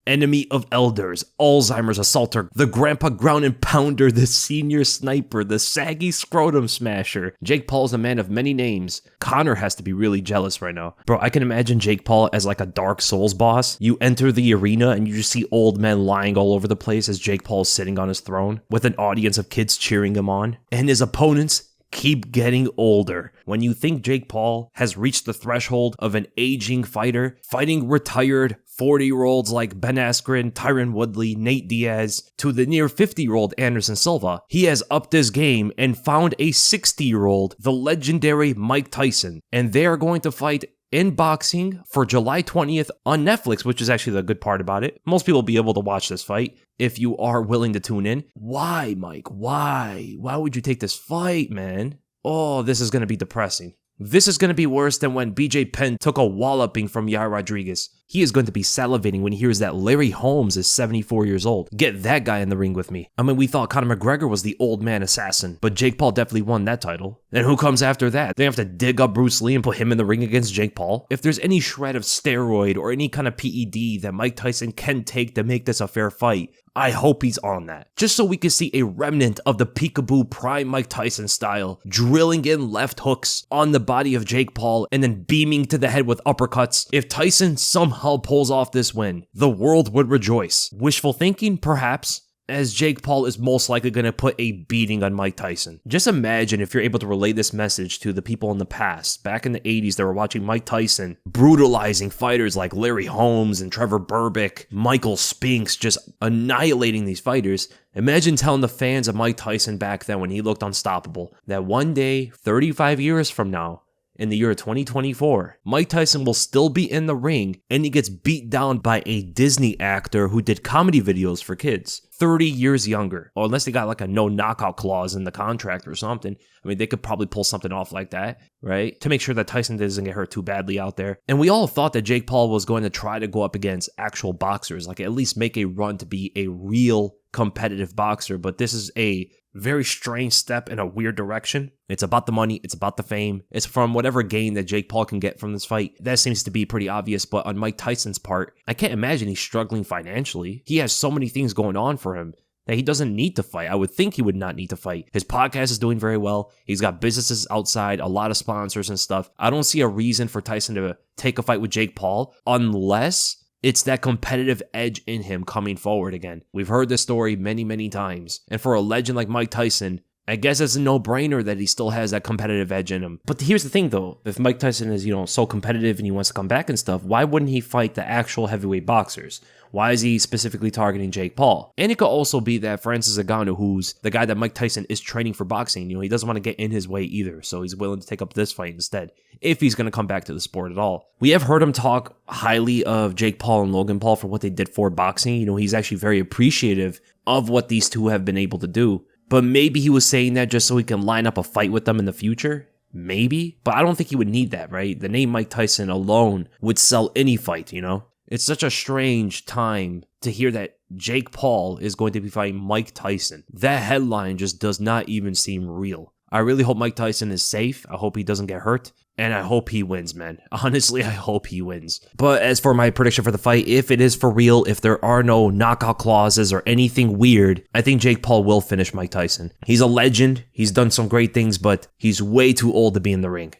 enemy of elders, Alzheimer's assaulter, the grandpa ground and pounder, the senior sniper, the saggy scrotum smasher. Jake Paul's a man of many names. Connor has to be really jealous right now. Bro, I can imagine Jake Paul as like a Dark Souls boss. You enter the arena and you just see old men lying all over the place as Jake Paul is sitting on his throne with an audience of kids cheering him on. And his opponents keep getting older. When you think Jake Paul has reached the threshold of an aging fighter, fighting retired 40-year-olds like Ben Askren, Tyron Woodley, Nate Diaz, to the near 50-year-old Anderson Silva, he has upped his game and found a 60-year-old, the legendary Mike Tyson. And they are going to fight in boxing for July 20th on Netflix, which is actually the good part about it. Most people will be able to watch this fight if you are willing to tune in. Why, Mike? Why? Why would you take this fight, man? Oh, this is going to be depressing. This is going to be worse than when BJ Penn took a walloping from Yair Rodriguez. He is going to be salivating when he hears that Larry Holmes is 74 years old. Get that guy in the ring with me. I mean, we thought Conor McGregor was the old man assassin, but Jake Paul definitely won that title. And who comes after that? They have to dig up Bruce Lee and put him in the ring against Jake Paul? If there's any shred of steroid or any kind of PED that Mike Tyson can take to make this a fair fight, I hope he's on that. Just so we can see a remnant of the peekaboo prime Mike Tyson style, drilling in left hooks on the body of Jake Paul and then beaming to the head with uppercuts. If Tyson somehow pulls off this win, the world would rejoice. Wishful thinking, perhaps, as Jake Paul is most likely going to put a beating on Mike Tyson. Just imagine if you're able to relay this message to the people in the past, back in the 80s that were watching Mike Tyson brutalizing fighters like Larry Holmes and Trevor Berbick, Michael Spinks, just annihilating these fighters. Imagine telling the fans of Mike Tyson back then when he looked unstoppable, that one day, 35 years from now, in the year 2024, Mike Tyson will still be in the ring and he gets beat down by a Disney actor who did comedy videos for kids. 30 years younger. Or unless they got like a no knockout clause in the contract or something. I mean, they could probably pull something off like that, right? To make sure that Tyson doesn't get hurt too badly out there. And we all thought that Jake Paul was going to try to go up against actual boxers, like at least make a run to be a real competitive boxer. But this is a very strange step in a weird direction. It's about the money. It's about the fame. It's from whatever gain that Jake Paul can get from this fight. That seems to be pretty obvious, but on Mike Tyson's part, I can't imagine he's struggling financially. He has so many things going on for him that he doesn't need to fight. I would think he would not need to fight. His podcast is doing very well. He's got businesses outside, a lot of sponsors and stuff. I don't see a reason for Tyson to take a fight with Jake Paul unless it's that competitive edge in him coming forward again. We've heard this story many, many times. And for a legend like Mike Tyson, I guess it's a no-brainer that he still has that competitive edge in him. But here's the thing, though. If Mike Tyson is, so competitive and he wants to come back and stuff, why wouldn't he fight the actual heavyweight boxers? Why is he specifically targeting Jake Paul? And it could also be that Francis Ngannou, who's the guy that Mike Tyson is training for boxing, he doesn't want to get in his way either, so he's willing to take up this fight instead, if he's going to come back to the sport at all. We have heard him talk highly of Jake Paul and Logan Paul for what they did for boxing. He's actually very appreciative of what these two have been able to do. But maybe he was saying that just so he can line up a fight with them in the future. Maybe. But I don't think he would need that, right? The name Mike Tyson alone would sell any fight, It's such a strange time to hear that Jake Paul is going to be fighting Mike Tyson. That headline just does not even seem real. I really hope Mike Tyson is safe. I hope he doesn't get hurt. And I hope he wins, man. Honestly, I hope he wins. But as for my prediction for the fight, if it is for real, if there are no knockout clauses or anything weird, I think Jake Paul will finish Mike Tyson. He's a legend. He's done some great things, but he's way too old to be in the ring.